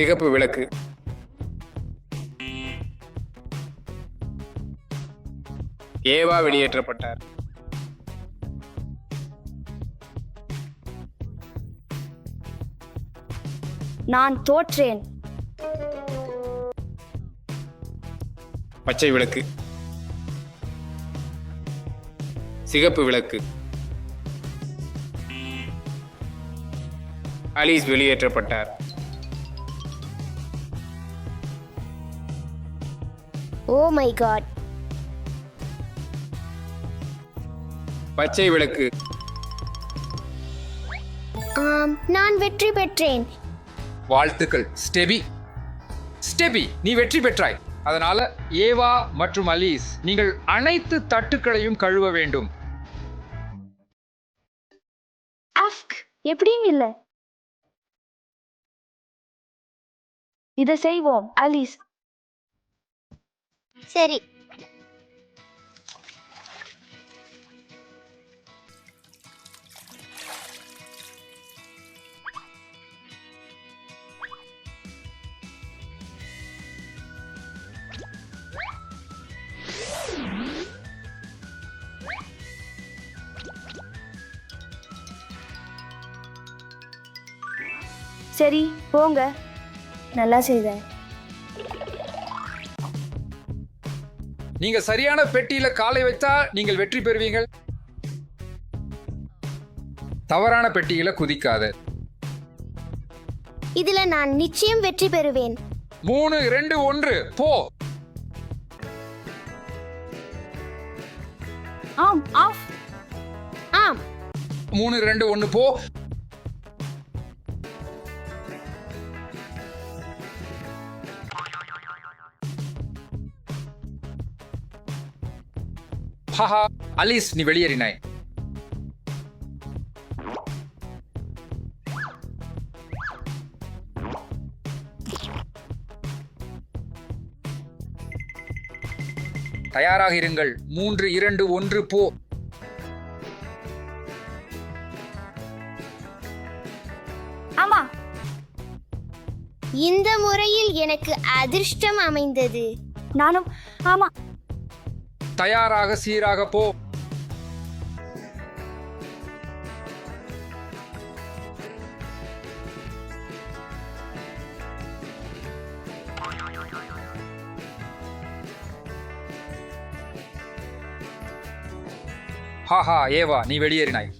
சிகப்பு விளக்கு. ஏவா வெளியேற்றப்பட்டார். நான் தோற்றேன். பச்சை விளக்கு. சிகப்பு விளக்கு. அலீஸ் வெளியேற்றப்பட்டார். Oh my God. பச்சை விளக்கு. நான் வெற்றி பெற்றேன். வாழ்த்துக்கள் ஸ்டெபி. ஸ்டெபி, நீ வெற்றி பெற்றாய். அதனால ஏவா மற்றும் அலீஸ், நீங்கள் அனைத்து தட்டுக்களையும் கழுவ வேண்டும். எப்படியும் இல்ல. இதை செய்வோம் அலீஸ். சரி. சரி போங்க. நல்லா செய்த. நீங்க சரியான பெட்டியில காலை வைத்தா நீங்கள் வெற்றி பெறுவீங்கள். தவறான பெட்டியில குதிக்காத. இதுல நான் நிச்சயம் வெற்றி பெறுவேன். 3, 2, 1 போ. ஆம் ஆஃப். ஆம். 3, 2, 1 போ. ஹஹா, அலீஸ் நீ வெளியேறினாய். தயாராக இருங்கள். 3, 2, 1 போ. ஆமா. இந்த முறையில் எனக்கு அதிர்ஷ்டம் அமைந்தது. நானும். ஆமா. தயாராக சீராக போ. ஹாஹா, ஏவா நீ வெளியேறினாய்.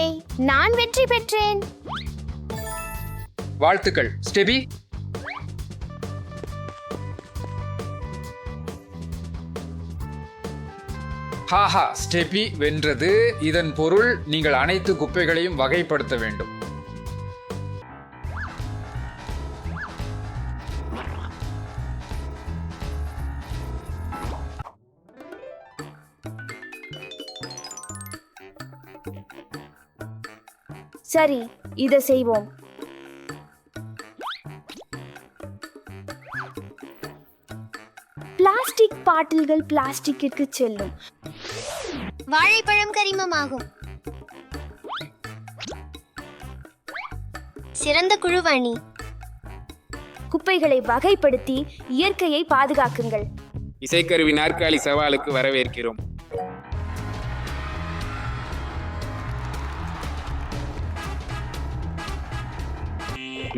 ஏய், நான் வெற்றி பெற்றேன். வாழ்த்துக்கள் ஸ்டெபி. ஹாஹா, ஸ்டெபி வென்றது. இதன் பொருள் நீங்கள் அனைத்து குப்பைகளையும் வகைப்படுத்த வேண்டும். சரி, இதை செய்வோம். பிளாஸ்டிக் பாட்டில்கள் பிளாஸ்டிக்கிற்கு செல்லும். வாழைப்பழம் கரிமமாகும். சிறந்த குழுவணி. குப்பைகளை வகைப்படுத்தி இயற்கையை பாதுகாக்குங்கள். இசைக்கருவி நாற்காலி சவாலுக்கு வரவேற்கிறோம்.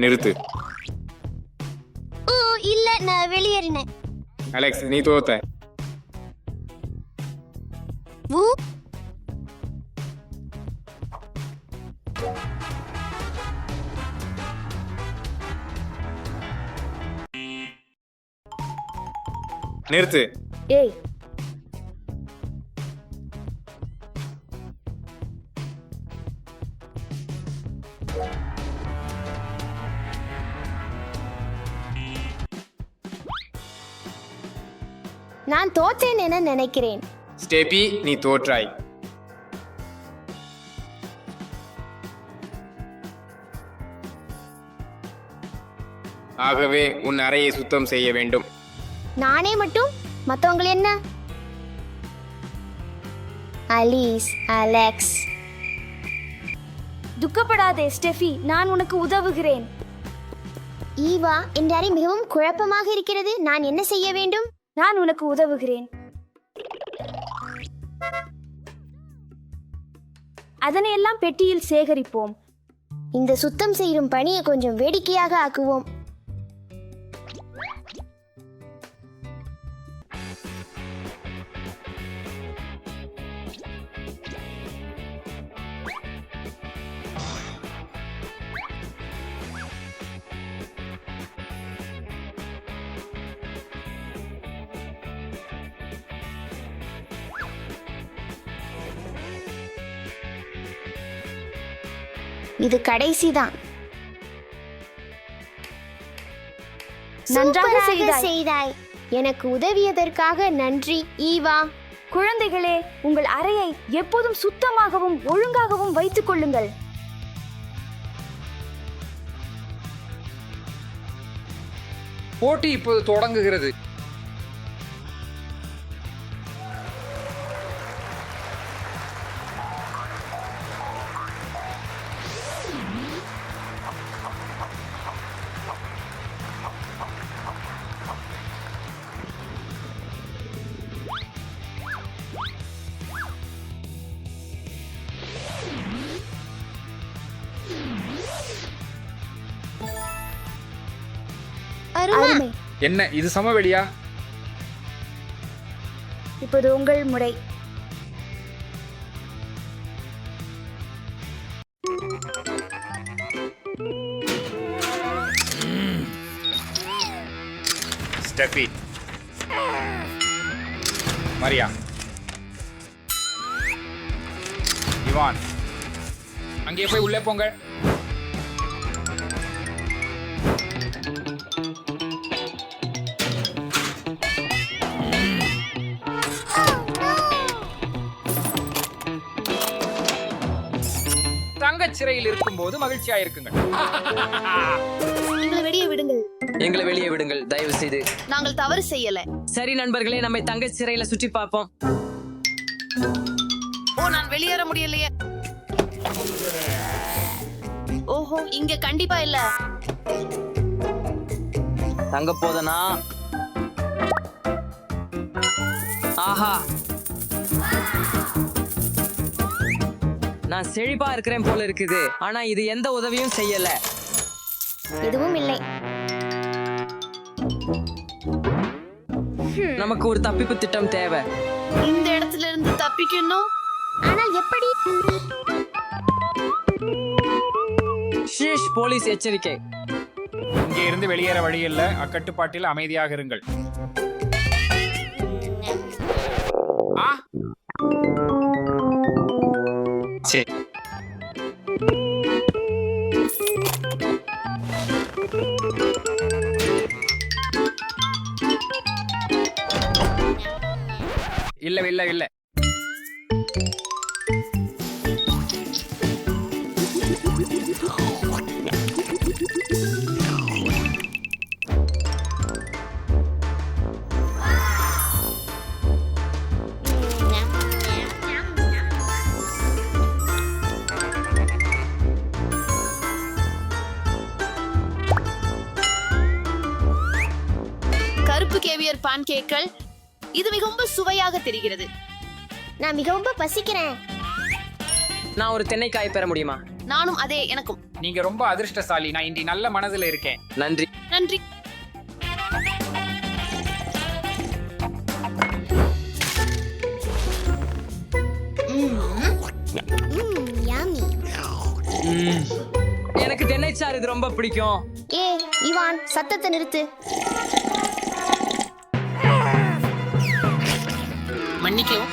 நிறுத்து. ஓ இல்ல, நான் வெளியேறினேன். அலெக்ஸ் நீ தோத்த. ஊ. நிறுத்து. ஏய், நான் தோற்றேன் என நினைக்கிறேன். ஸ்டெபி நீ தோற்றாய். ஆகவே உன் அறையை சுத்தம் செய்ய வேண்டும். நானே மட்டும்? மற்றவங்க என்ன? அலீஸ், அலெக்ஸ். துக்கப்படாதே ஸ்டெஃபி, நான் உனக்கு உதவுகிறேன். ஈவா, இந்த அறை மிகவும் குழப்பமாக இருக்கிறது. நான் என்ன செய்ய வேண்டும்? நான் உனக்கு உதவுகிறேன். அதனையெல்லாம் பெட்டியில் சேகரிப்போம். இந்த சுத்தம் செய்யும் பணியை கொஞ்சம் வேடிக்கையாக ஆக்குவோம். இது கடைசிதான். நன்றாக சூப்பராக செய்தாய். செய்தாய். எனக்கு உதவியதற்காக நன்றி ஈவா. குழந்தைகளே, உங்கள் அறையை எப்போதும் சுத்தமாகவும் ஒழுங்காகவும் வைத்துக் கொள்ளுங்கள். போட்டி இப்போது தொடங்குகிறது. அருமை. என்ன இது சமவெளியா? இப்போது உங்கள் முறை. ஸ்டெஃபி, மரியா, இவான், அங்கே போய் உள்ளே போங்க. தங்கச் சிறையில் இருக்கும்போது மகிழ்ச்சியா இருக்குங்கள். எங்களை வெளியே விடுங்கள். எங்களை வெளியே விடுங்கள் தயவு செய்து. நாங்கள் தவறு செய்யல. சரி நண்பர்களே, நம்மை தங்கச் சிறையில சுற்றி பார்ப்போம். ஓ, நான் வெளியேற முடியலையே. ஓஹோ, இங்க கண்டிப்பா இல்ல. தங்க போதனா? ஆஹா, நான் செழிப்பா இருக்கிறேன் போல இருக்குது. ஆனா இது எந்த உதவியும் செய்யல. எதுவும் இல்லை. நமக்கு ஒரு தப்பிப்பு திட்டம் தேவை. இந்த இடத்துல இருந்து தப்பிக்கணும். ஆனால் எப்படி? ஷீஷ், போலீஸ் எச்சரிக்கை. இங்கே இருந்து வெளியேற வழி இல்ல. அக்கட்டுப்பாட்டில் அமைதியாக இருங்கள். ஆ, சரி. இல்ல இல்ல இல்ல. கருப்பு கேவியர் பான்கேக்கள். இது மிகவும் சுவையாக தெரிகிறது. நான் மிகவும் பசிக்கிறேன். நான் ஒரு தென்னைக்காய் பெற முடியுமா? நானும் அதே. எனக்கும். நீங்க ரொம்ப அதிர்ஷ்டசாலி. நான் இன்றி நல்ல மனதில் இருக்கேன். நன்றி. நன்றி. எனக்கு தென்னைச்சாறு இது ரொம்ப பிடிக்கும். ஏ இவான், சத்தத்தை நிறுத்து. மன்னிக்கவும்.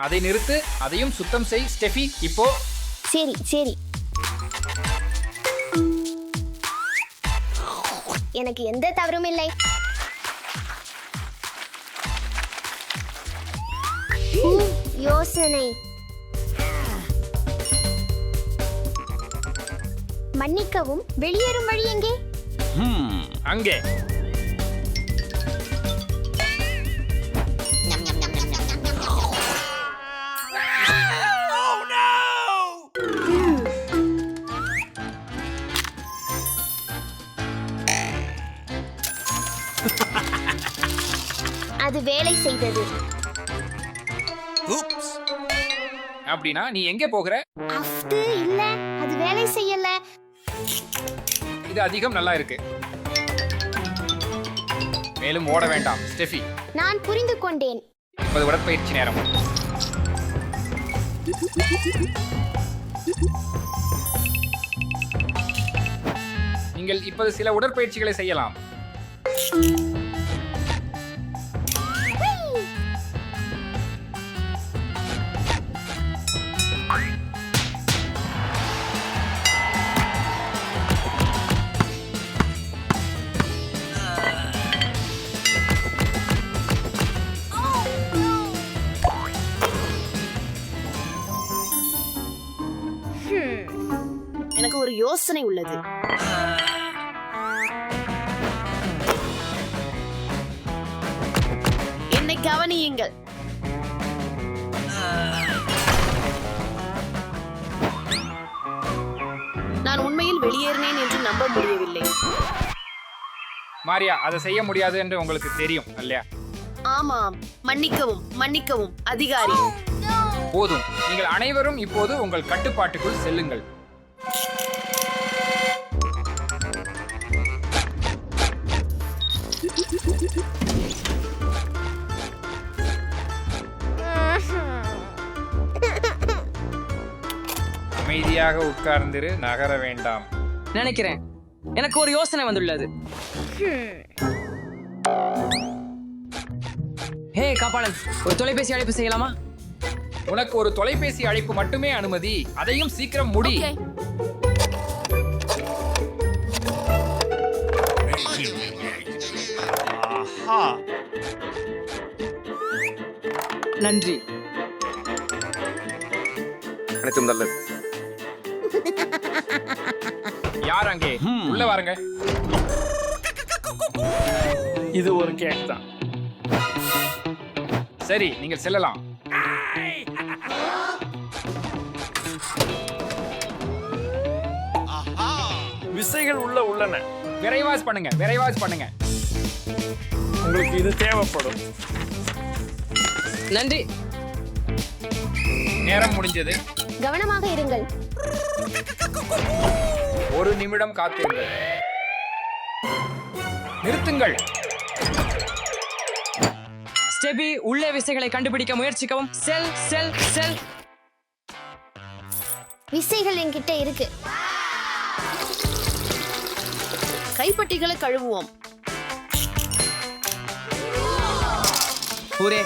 அதை நிறுத்து. அதையும் சுத்தம் செய் ஸ்டெஃபி. இப்போ சரி சரி. எனக்கு எந்த தவறும் இல்லை. யோசனை. மன்னிக்கவும், வெளியேறும் வழி எங்கே? அங்கே. அது வேலை செய்தது. அப்படின்னா நீ எங்கே போகிற? அஃது இல்ல, அது வேலை செய்யல. இது அதிகம் நல்லா இருக்கு. மேலும் ஓட வேண்டாம் ஸ்டெஃபி. நான் புரிந்து கொண்டேன். இப்போது உடற்பயிற்சி நேரம். நீங்கள் இப்போது சில உடற்பயிற்சிகளை செய்யலாம். எனக்கு ஒரு யோசனை உள்ளது. என்னை கவனியுங்கள். நான் உண்மையில் வெளியேறினேன் என்று நம்ப முடியவில்லை. மாரியா, அதை செய்ய முடியாது என்று உங்களுக்கு தெரியும் இல்லையா? ஆமாம், மன்னிக்கவும் மன்னிக்கவும் அதிகாரி. போதும், நீங்கள் அனைவரும் இப்போது உங்கள் கட்டுப்பாட்டுக்குள் செல்லுங்கள். அமைதியாக உட்கார்ந்திரு, நகர வேண்டாம். நினைக்கிறேன் எனக்கு ஒரு யோசனை வந்துள்ளது. ஹே காப்பாளன், ஒரு தொலைபேசி அழைப்பு செய்யலாமா? உனக்கு ஒரு தொலைபேசி அழைப்பு மட்டுமே அனுமதி. அதையும் சீக்கிரம் முடி. நன்றி. அனைத்தும் நல்லது. யார் அங்கே? உள்ள வாருங்க. இது ஒரு கேக் தான். சரி, நீங்கள் செல்லலாம். விசைகள் உள்ளன. விரைவாஸ் பண்ணுங்க, விரைவாஸ் பண்ணுங்க. உங்களுக்கு இது தேவைப்படும். நன்றி. நேரம் முடிஞ்சது. கவனமாக இருங்கள். ஒரு நிமிடம் காத்திருங்கள். நிறுத்துங்கள். ஸ்டெபி, உள்ளே விசைகளை கண்டுபிடிக்க முயற்சிக்கவும். செல் செல் செல். விசைகள் என்கிட்ட இருக்கு. கைப்பட்டிகளை கழுவுவோம். ஊரே,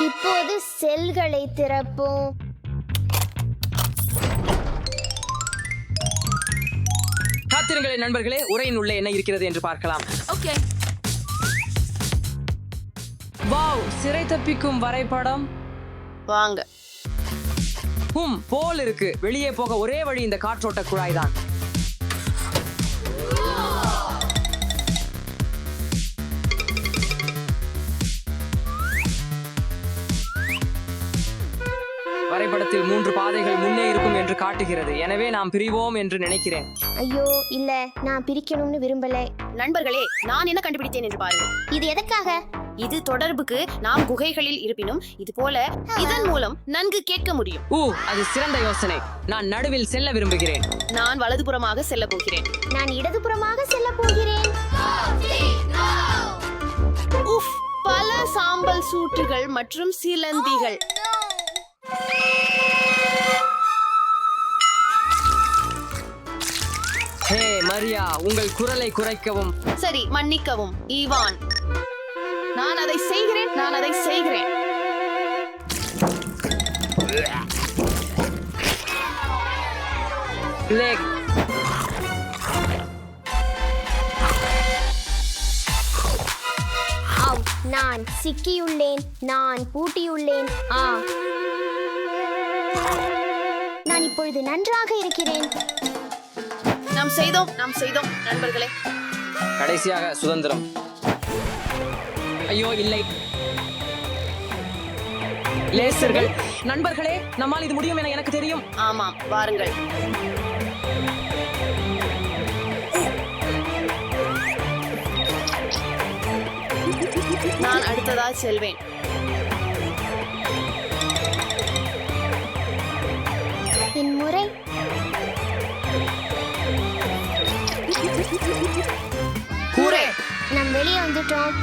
இப்போது செல்களை திறப்போம். காத்திருங்களே நண்பர்களே, உரையின் உள்ளே என்ன இருக்கிறது என்று பார்க்கலாம். ஓகே. வாவ், சிறை தப்பிக்கும் வரைபடம். வாங்க. போல் இருக்கு. வெளியே போக ஒரே வழி இந்த காற்றோட்ட குழாய் தான். வரைபடத்தில் 3 பாதைகள் முன்னே இருக்கும் என்று காட்டுகிறது. எனவே நாம் பிரிவோம் என்று நினைக்கிறேன். ஐயோ இல்ல, நான் பிரிக்கணும்னு விரும்பல. நண்பர்களே, நான் என்ன கண்டுபிடித்தேன் என்று பாருங்கள். இது எதற்காக? இது தொடர்புக்கு. நாம் குகைகளில் இருப்பினும் இது போல இதன் மூலம் நன்கு கேட்க முடியும். அது சிறந்த யோசனை. நான் நடுவில் செல்ல விரும்புகிறேன். நான் வலதுபுறமாக செல்ல போகிறேன். நான் இடதுபுறமாக செல்ல போகிறேன். உஃப், பல சாம்பல் சூட்டுகள் மற்றும் சிலந்திகள். ஹே மரியா, உங்கள் குரலை குறைக்கவும். சரி, மன்னிக்கவும் ஈவான். நான் அதை செய்கிறேன், நான் அதை செய்கிறேன். பிளேக். நான் சிக்கியுள்ளேன். நான் பூட்டியுள்ளேன். நான் இப்பொழுது நன்றாக இருக்கிறேன். நாம் செய்தோம் நண்பர்களே. கடைசியாக சுதந்திரம். ஐயோ இல்லை, லேசர்கள். நண்பர்களே, நம்மால் இது முடியும் என எனக்கு தெரியும். ஆமாம், வாருங்கள். நான் அடுத்ததா செல்வேன். என் முறை. கூரே, நாம் வெளியே வந்துட்டோம்.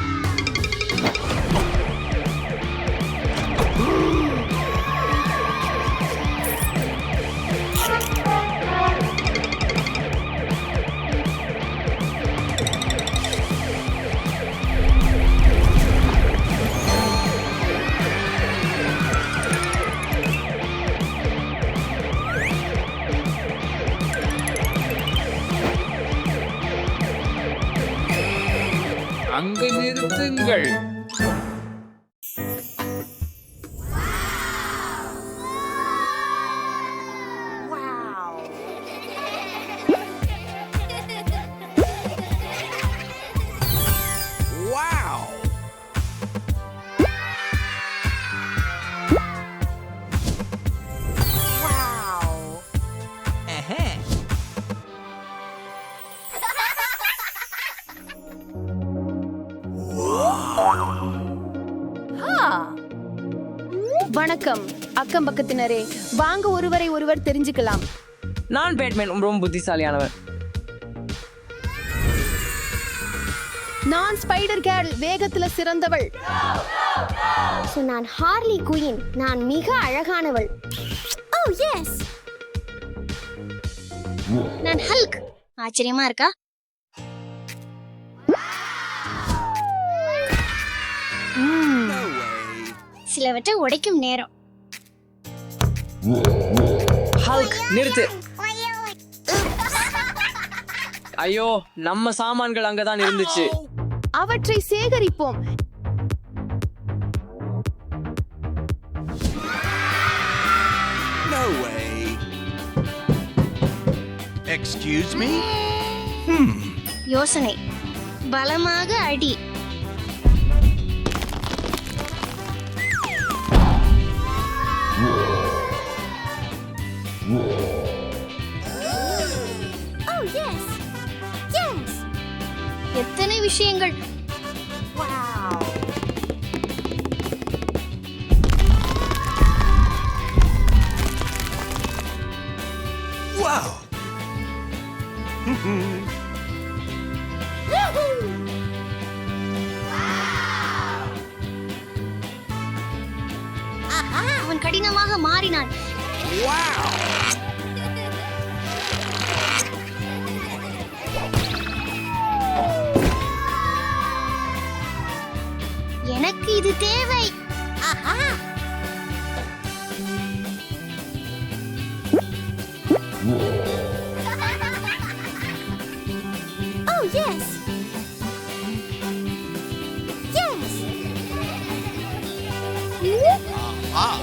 அங்கு நிறுத்துங்கள். வணக்கம் அக்கம் பக்கத்தினரே, வாங்க ஒருவரை ஒருவர் தெரிஞ்சுக்கலாம். நான் பேட்மேன், ரொம்ப புத்திசாலியானவர். நான் ஸ்பைடர் கேர்ள், வேகத்துல சிறந்தவள். So, நான் ஹார்லி குயின், நான் மிக அழகானவள். ஓ எஸ். நான் ஹல்க், ஆச்சரியமா இருக்கா? சிலவற்றை உடைக்கும் நேரம். ஹல்க், நிறுத்து. ஐயோ, நம்ம சாமான்கள் அங்கதான் இருந்துச்சு. அவற்றை சேகரிப்போம். No way. Excuse me? யோசனை, பலமாக அடி. எத்தனை விஷயங்கள். Wow. அவன் கடினமாக மாறினான். Wow. எனக்கு இது தேவை. Oh yes. Yes. Ah.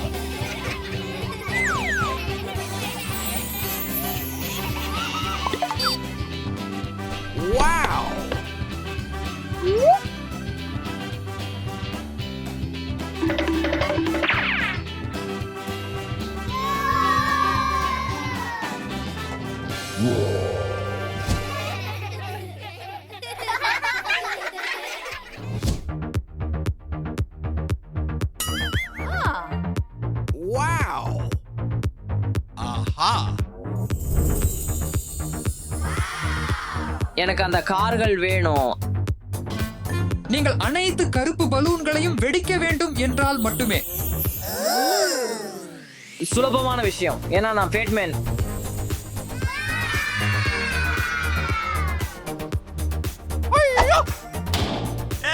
Wow. Wow. Aha. எனக்கு அந்த கார்கள் வேணும். நீங்கள் அனைத்து கருப்பு பலூன்களையும் வெடிக்க வேண்டும் என்றால் மட்டுமே. சுலபமான விஷயம், ஏன்னா நான் பேட்மேன்.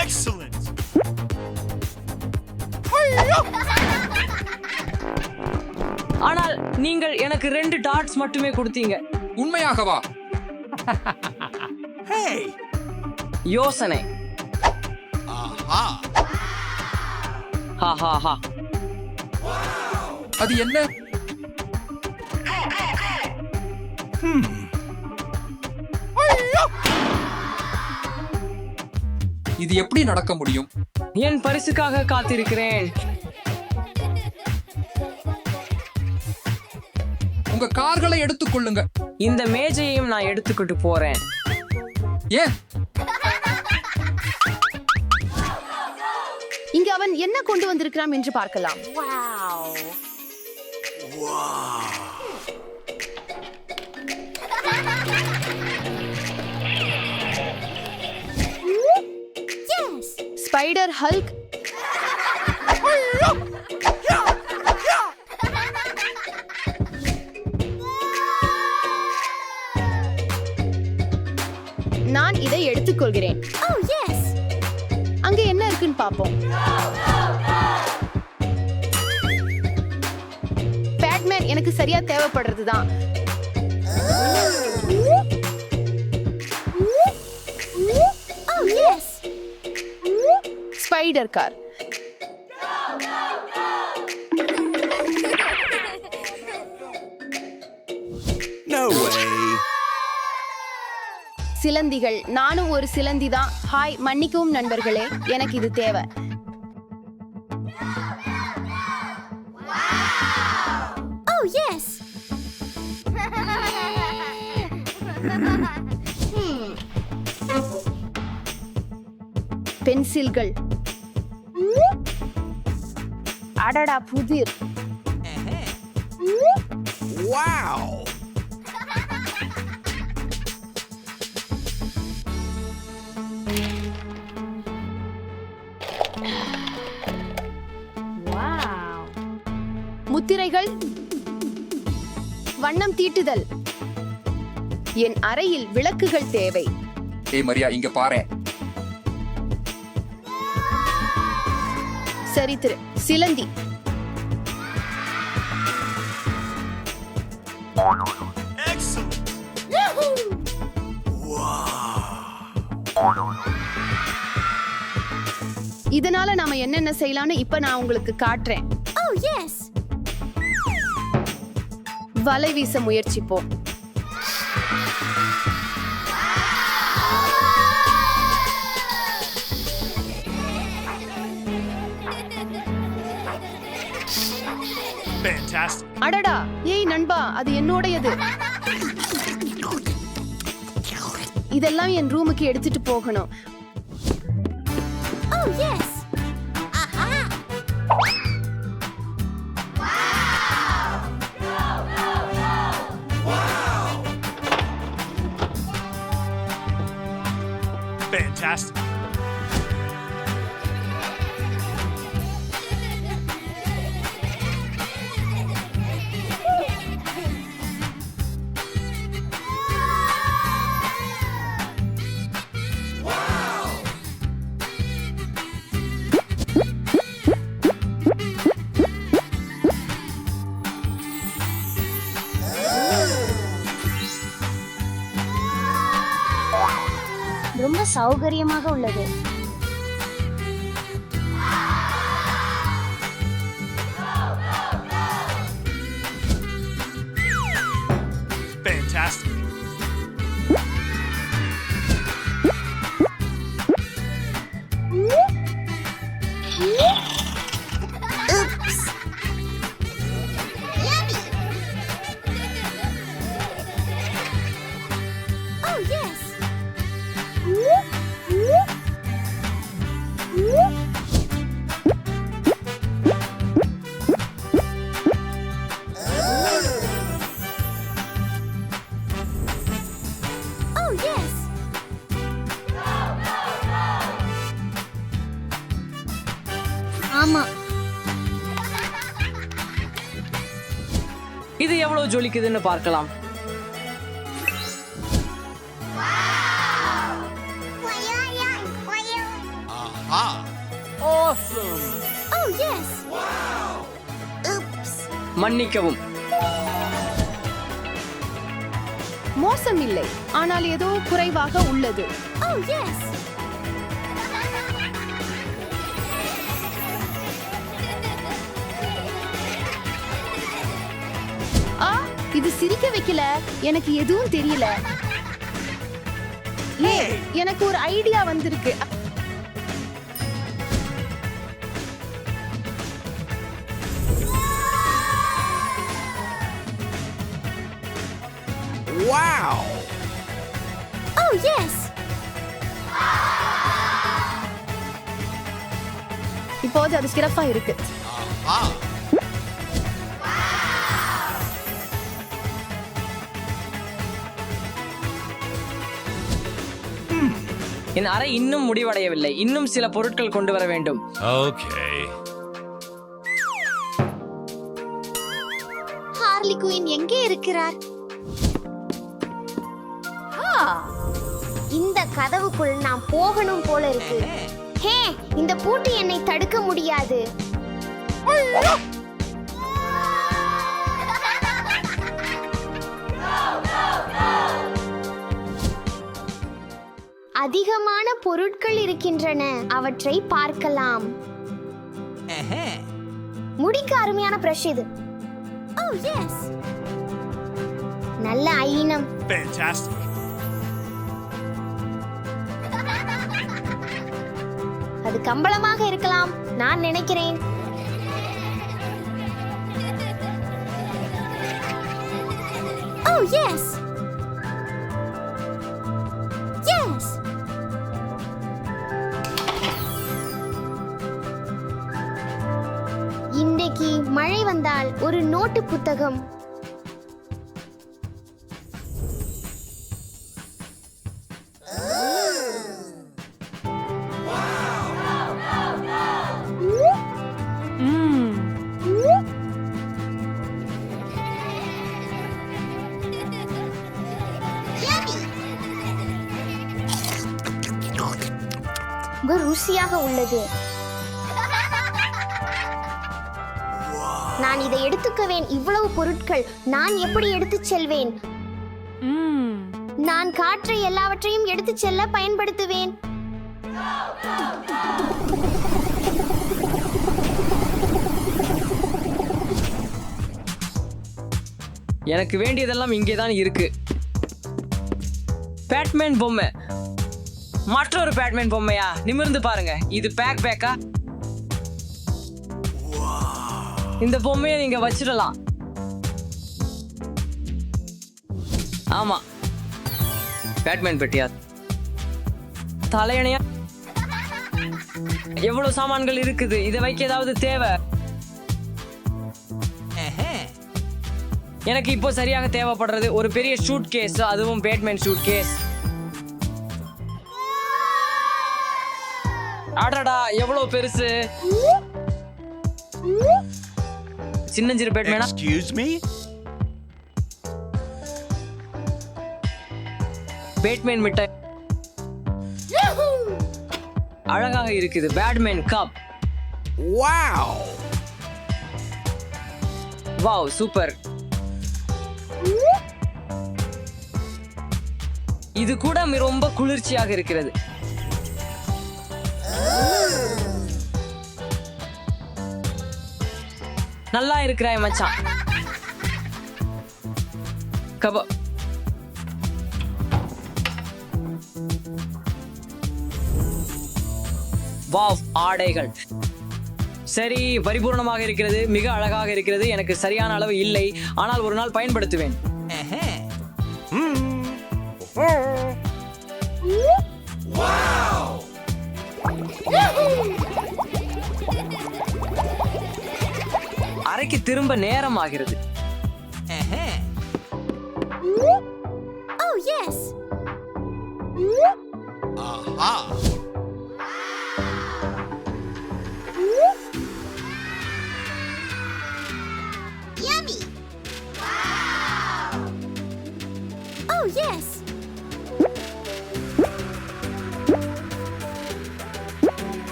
Excellent. ஆனால் நீங்கள் எனக்கு 2 டாட்ஸ் மட்டுமே கொடுத்தீங்க. உண்மையாகவா? Hey. யோசனை. Aha. ஹா ஹா ஹா. அது என்ன? இது எப்படி நடக்க முடியும்? என் பரிசுக்காக காத்திருக்கிறேன். உங்க கார்களை எடுத்துக்கொள்ளுங்க. இந்த மேஜையையும் நான் எடுத்துக்கிட்டு போறேன். ஏன்? இங்க அவன் என்ன கொண்டு வந்திருக்கிறான் என்று பார்க்கலாம். ஸ்பைடர் ஹல்க், நான் இதை எடுத்துக்கொள்கிறேன். அங்க என்ன இருக்குன்னு பாப்போம். பேட்மேன் எனக்கு சரியா தேவைப்படுறதுதான். Spider car, No way. சிலந்திகள், நானும் ஒரு சிலந்தி தான். ஹாய், மன்னிக்கவும் நண்பர்களே, எனக்கு இது தேவை. பென்சில்கள், அடடா புதிர். Wow. முத்திரைகள், வண்ணம் தீட்டுதல். என் அறையில் விளக்குகள் தேவை. ஏய் மரியா, இங்க பாரு. சரி திரு, சிலந்தி. Excellent. இதனால நாம என்னென்ன செய்யலாம்னு இப்ப நான் உங்களுக்கு காட்டுறேன். வலை வீச முயற்சிப்போம். Fantastic. அடடா, ஏய் நண்பா, அது என்னோடையது. இதெல்லாம் என் ரூமுக்கு எடுத்துட்டு போகணும். Fantastic. ரொம்ப சௌகரியமாக உள்ளது. Fantastic. ஆமா, இது எவ்வளவு ஜொலிக்குதுன்னு பார்க்கலாம். Aha. மன்னிக்கவும். மோசம் இல்லை, ஆனால் ஏதோ குறைவாக உள்ளது. இது சிரிக்க வைக்கல. எனக்கு எதுவும் தெரியல. எனக்கு ஒரு ஐடியா வந்திருக்கு. Wow. Oh, yes. இப்போது அது சிறப்பா இருக்கு. Aha. என் அறை இன்னும் முடிவடையவில்லை. இன்னும் சில பொருட்கள் கொண்டு வர வேண்டும். Okay. ஹார்லி குயின் எங்கே இருக்கிறார்? இந்த கதவுக்குள் நாம் போகணும் போல இருக்கு. ஹே, இந்த பூட்டு என்னை தடுக்க முடியாது. அதிகமான பொருட்கள் இருக்கின்றன, அவற்றை பார்க்கலாம். முடிக்கு அருமையான பிரஷ் இது. Oh, yes. நல்ல ஐனம். Fantastic. அது கம்பளமாக இருக்கலாம், நான் நினைக்கிறேன். Oh, yes. Yes. இன்றைக்கு மழை வந்தால் ஒரு நோட்டு புத்தகம். ரொம்ப ருசியாக உள்ளது. நான் இதை எடுத்துக்குவேன். இவ்வளவு பொருட்கள் நான் எப்படி எடுத்துச் செல்வேன்? நான் காற்றை எல்லாவற்றையும் எடுத்துச் செல்ல பயன்படுத்துவேன். எனக்கு வேண்டியதெல்லாம் இங்கேதான் இருக்கு. பேட்மேன் பொம்மை. மற்றொரு பேட்மேன் பொம்மையா? நிமிர்ந்து பாருங்க. இது பேக்கா? இந்த பொம்மையை நீங்க வச்சிடலாம். ஆமா, பேட்மேன் பெட்டியா? தலையணையா? எவ்வளவு சாமான்கள் இருக்குது. இதை வைக்க ஏதாவது தேவை? எனக்கு இப்போ சரியாக தேவைப்படுறது ஒரு பெரிய ஷூட் கேஸ், அதுவும் பேட்மேன் ஷூட் கேஸ். ஆடாடா, எவ்வளவு பெருசு! சின்னஞ்சிறு பேட்மேனா? Excuse me? பேட்மேன் மிட்டாய் அழகாக இருக்குது. Batman cup. Wow. Wow, super. இது கூட ரொம்ப குளிர்ச்சியாக இருக்கிறது. நல்லா இருக்கிறாய் மச்சான். வாவ், ஆடைகள் சரி, பரிபூர்ணமாக இருக்கிறது. மிக அழகாக இருக்கிறது. எனக்கு சரியான அளவு இல்லை, ஆனால் ஒரு நாள் பயன்படுத்துவேன். அறைக்கு திரும்ப நேரம் ஆகிறது. Oh, yes. Aha. Yummy. Wow. Oh, yes.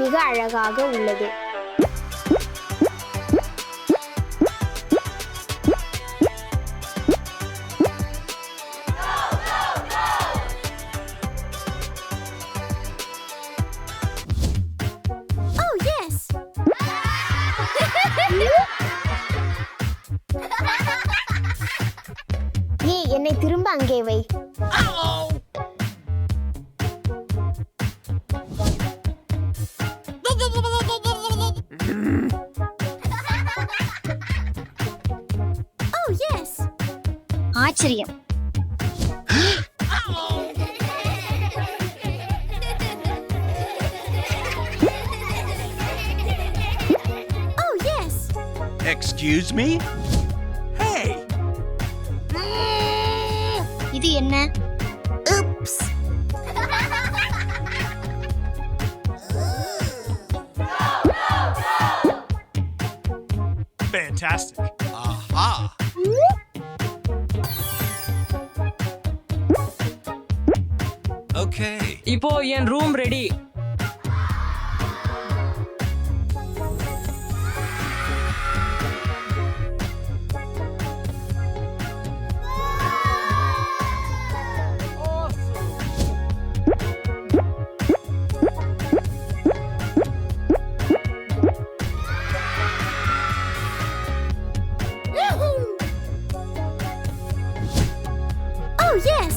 மிக அழகாக உள்ளது. Oh, yes. ஏய், என்னை திரும்ப அங்கே வை. ஆச்சரியம். Oh, yes. Excuse me? Hey! இது என்ன? Oops. Fantastic. Aha! Okay. இப்போ என் ரூம் ரெடி. Oh, yes.